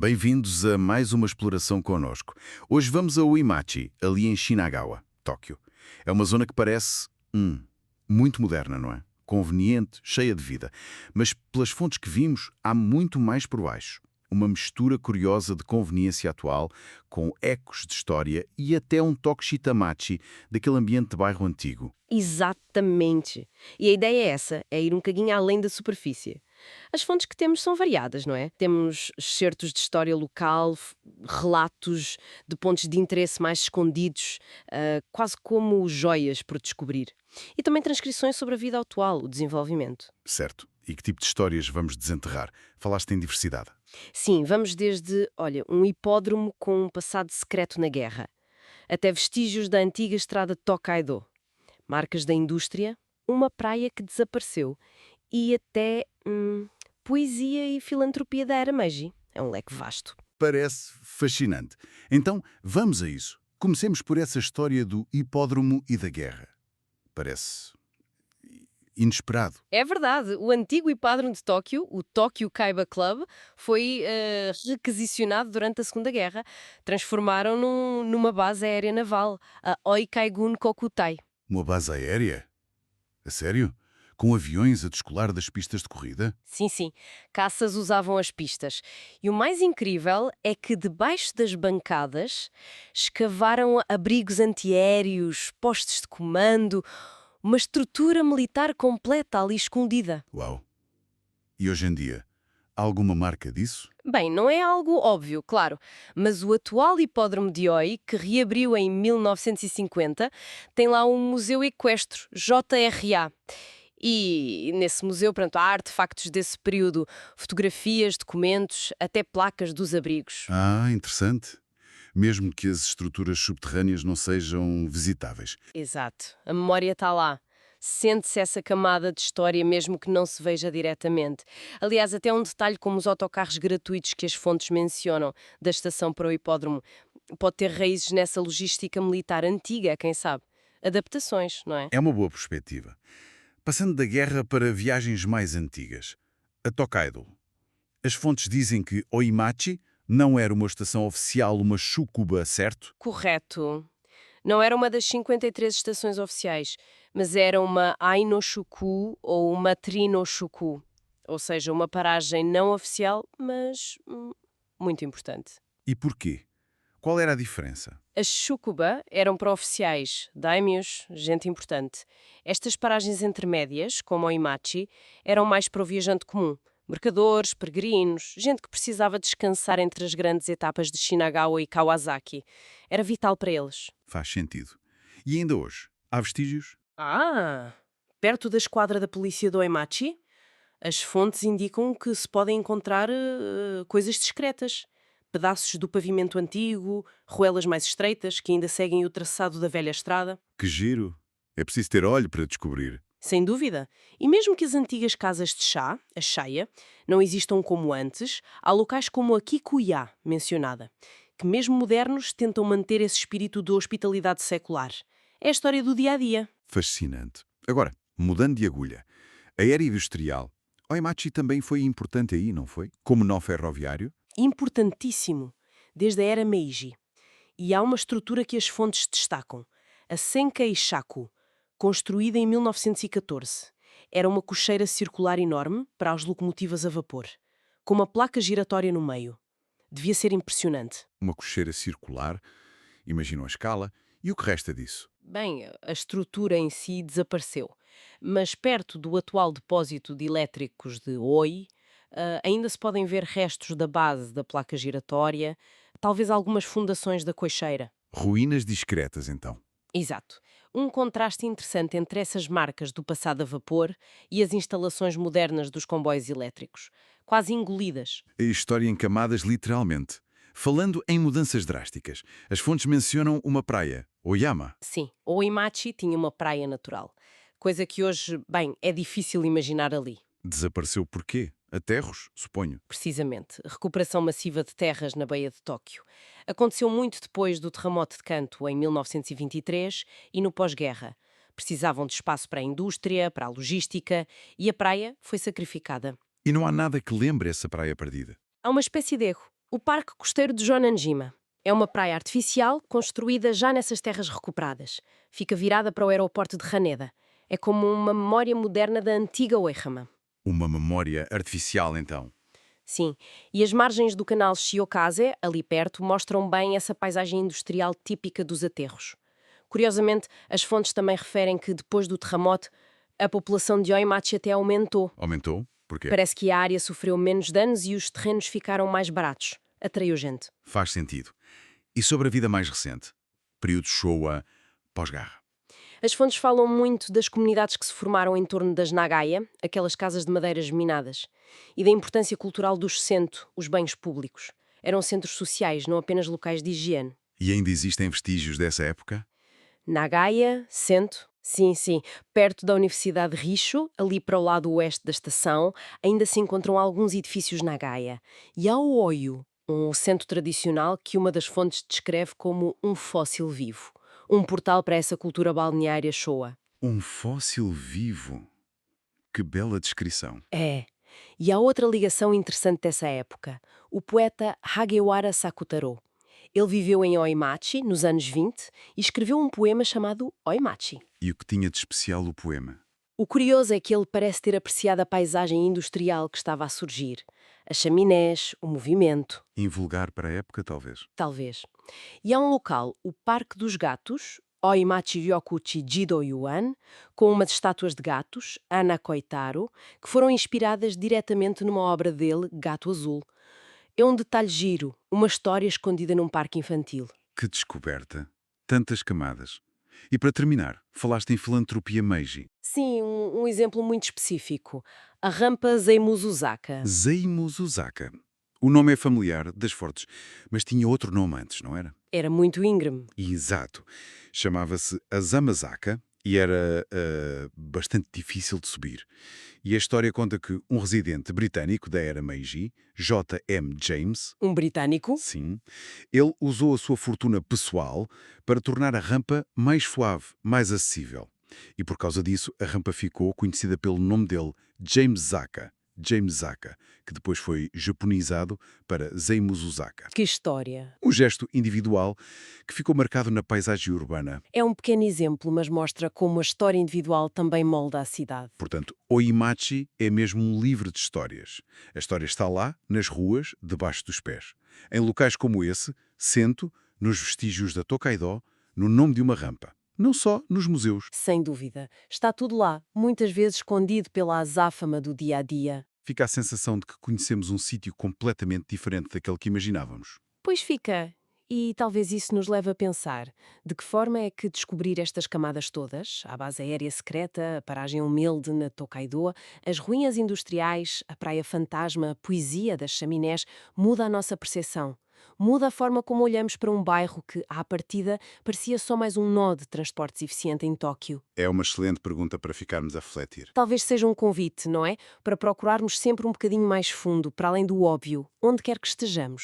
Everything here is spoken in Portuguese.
Bem-vindos a mais uma exploração connosco. Hoje vamos a Uimachi, ali em Shinagawa, Tóquio. É uma zona que parece, muito moderna, não é? Conveniente, cheia de vida. Mas pelas fontes que vimos, há muito mais por baixo. Uma mistura curiosa de conveniência atual, com ecos de história e até um toque Shitamachi daquele ambiente de bairro antigo. Exatamente. E a ideia é essa, é ir um bocadinho além da superfície. As fontes que temos são variadas, não é? Temos excertos de história local, relatos de pontos de interesse mais escondidos, quase como joias por descobrir. E também transcrições sobre a vida atual, o desenvolvimento. Certo. E que tipo de histórias vamos desenterrar? Falaste em diversidade. Sim, vamos desde, olha, um hipódromo com um passado secreto na guerra, até vestígios da antiga estrada Tokaido, marcas da indústria, uma praia que desapareceu e até poesia e filantropia da era Meiji. É um leque vasto. Parece fascinante. Então, vamos a isso. Comecemos por essa história do hipódromo e da guerra. Parece inesperado. É verdade, o antigo hipódromo de Tóquio, o Tokyo Kaiba Club, foi requisicionado durante a Segunda Guerra. Transformaram numa base aérea naval, a Oikaigun Kokutai. Uma base aérea? A sério? Com aviões a descolar das pistas de corrida? Sim, sim, caças usavam as pistas. E o mais incrível é que debaixo das bancadas escavaram abrigos antiaéreos, postos de comando, uma estrutura militar completa ali escondida. Uau! E hoje em dia, há alguma marca disso? Bem, não é algo óbvio, claro, mas o atual hipódromo de Oi, que reabriu em 1950, tem lá um museu equestre, JRA. E nesse museu, pronto, há artefactos desse período, fotografias, documentos, até placas dos abrigos. Ah, interessante. Mesmo que as estruturas subterrâneas não sejam visitáveis. Exato, a memória está lá. Sente-se essa camada de história mesmo que não se veja diretamente. Aliás, até um detalhe como os autocarros gratuitos que as fontes mencionam da estação para o hipódromo pode ter raízes nessa logística militar antiga, quem sabe? Adaptações, não é? É uma boa perspectiva. Passando da guerra para viagens mais antigas. A Tokaido. As fontes dizem que Oimachi não era uma estação oficial, uma Shukuba, certo? Correto. Não era uma das 53 estações oficiais, mas era uma Ainoshuku ou uma Trinoshuku, ou seja, uma paragem não oficial, mas muito importante. E porquê? Qual era a diferença? As Shukuba eram para oficiais, daimyos, gente importante. Estas paragens intermédias, como o Imachi, eram mais para o viajante comum. Mercadores, peregrinos, gente que precisava descansar entre as grandes etapas de Shinagawa e Kawasaki. Era vital para eles. Faz sentido. E ainda hoje, há vestígios? Ah! Perto da esquadra da polícia do Oimachi, as fontes indicam que se podem encontrar coisas discretas. Pedaços do pavimento antigo, ruelas mais estreitas que ainda seguem o traçado da velha estrada. Que giro! É preciso ter olho para descobrir. Sem dúvida. E mesmo que as antigas casas de chá, a Shaya, não existam como antes, há locais como a Kikuya, mencionada, que mesmo modernos tentam manter esse espírito de hospitalidade secular. É a história do dia-a-dia. Fascinante. Agora, mudando de agulha, a era industrial. Oimachi também foi importante aí, não foi? Como nó ferroviário? Importantíssimo, desde a era Meiji. E há uma estrutura que as fontes destacam, a Senkei-shaku, construída em 1914. Era uma cocheira circular enorme para as locomotivas a vapor, com uma placa giratória no meio. Devia ser impressionante. Uma cocheira circular, imaginam a escala, e o que resta disso? Bem, a estrutura em si desapareceu, mas perto do atual depósito de elétricos de Oi, ainda se podem ver restos da base da placa giratória, talvez algumas fundações da cocheira. Ruínas discretas, então. Exato. Um contraste interessante entre essas marcas do passado a vapor e as instalações modernas dos comboios elétricos, quase engolidas. A história em camadas, literalmente. Falando em mudanças drásticas, as fontes mencionam uma praia, Oyama. Sim, o Imachi tinha uma praia natural, coisa que hoje, bem, é difícil imaginar ali. Desapareceu por quê? Aterros, suponho. Precisamente, recuperação massiva de terras na Baía de Tóquio. Aconteceu muito depois do terremoto de Kanto, em 1923, e no pós-guerra. Precisavam de espaço para a indústria, para a logística, e a praia foi sacrificada. E não há nada que lembre essa praia perdida. Há uma espécie de erro. O Parque Costeiro de Jonanjima. É uma praia artificial construída já nessas terras recuperadas. Fica virada para o aeroporto de Haneda. É como uma memória moderna da antiga Oihama. Uma memória artificial, então. Sim, e as margens do canal Shiokaze, ali perto, mostram bem essa paisagem industrial típica dos aterros. Curiosamente, as fontes também referem que, depois do terremoto, a população de Oimachi até aumentou. Aumentou? Porquê? Parece que a área sofreu menos danos e os terrenos ficaram mais baratos. Atraiu gente. Faz sentido. E sobre a vida mais recente? Período Showa, pós-guerra. As fontes falam muito das comunidades que se formaram em torno das Nagaya, aquelas casas de madeiras minadas, e da importância cultural dos sento, os banhos públicos. Eram centros sociais, não apenas locais de higiene. E ainda existem vestígios dessa época? Nagaya, Sento, sim, perto da Universidade Risho, ali para o lado oeste da estação, ainda se encontram alguns edifícios Nagaya. E há o Oyo, um centro tradicional que uma das fontes descreve como um fóssil vivo. Um portal para essa cultura balneária Showa. Um fóssil vivo. Que bela descrição. É. E há outra ligação interessante dessa época. O poeta Hagewara Sakutaro. Ele viveu em Oimachi, nos anos 20, e escreveu um poema chamado Oimachi. E o que tinha de especial o poema? O curioso é que ele parece ter apreciado a paisagem industrial que estava a surgir. As chaminés, o movimento, Invulgar para a época, talvez. talvez. E há um local, o Parque dos Gatos, Oimachi Ryokuchi Jido-yuan, com umas estátuas de gatos, Ana Koitaro, que foram inspiradas diretamente numa obra dele, Gato Azul. É um detalhe giro, uma história escondida num parque infantil. Que descoberta. Tantas camadas. E para terminar, falaste em filantropia Meiji. Sim, um exemplo muito específico. A rampa Zeimuzuzaka. Zeimuzuzaka. O nome é familiar das fortes, mas tinha outro nome antes, não era? Era muito íngreme. Exato. Chamava-se Azamazaka e era bastante difícil de subir. E a história conta que um residente britânico da era Meiji, J. M. James, Um britânico? sim, ele usou a sua fortuna pessoal para tornar a rampa mais suave, mais acessível. E por causa disso, a rampa ficou conhecida pelo nome dele, James Zaka, que depois foi japonizado para Zeimuzuzaka. Que história! Um gesto individual que ficou marcado na paisagem urbana. É um pequeno exemplo, mas mostra como a história individual também molda a cidade. Portanto, Oimachi é mesmo um livro de histórias. A história está lá, nas ruas, debaixo dos pés. Em locais como esse, Sento, nos vestígios da Tokaido, no nome de uma rampa. Não só nos museus. Sem dúvida. Está tudo lá, muitas vezes escondido pela azáfama do dia a dia. Fica a sensação de que conhecemos um sítio completamente diferente daquele que imaginávamos. Pois fica. E talvez isso nos leve a pensar de que forma é que descobrir estas camadas todas, a base aérea secreta, a paragem humilde na Tokaido, as ruínas industriais, a praia fantasma, a poesia das chaminés, muda a nossa percepção. Muda a forma como olhamos para um bairro que, à partida, parecia só mais um nó de transportes eficiente em Tóquio. É uma excelente pergunta para ficarmos a refletir. Talvez seja um convite, não é? Para procurarmos sempre um bocadinho mais fundo, para além do óbvio, onde quer que estejamos.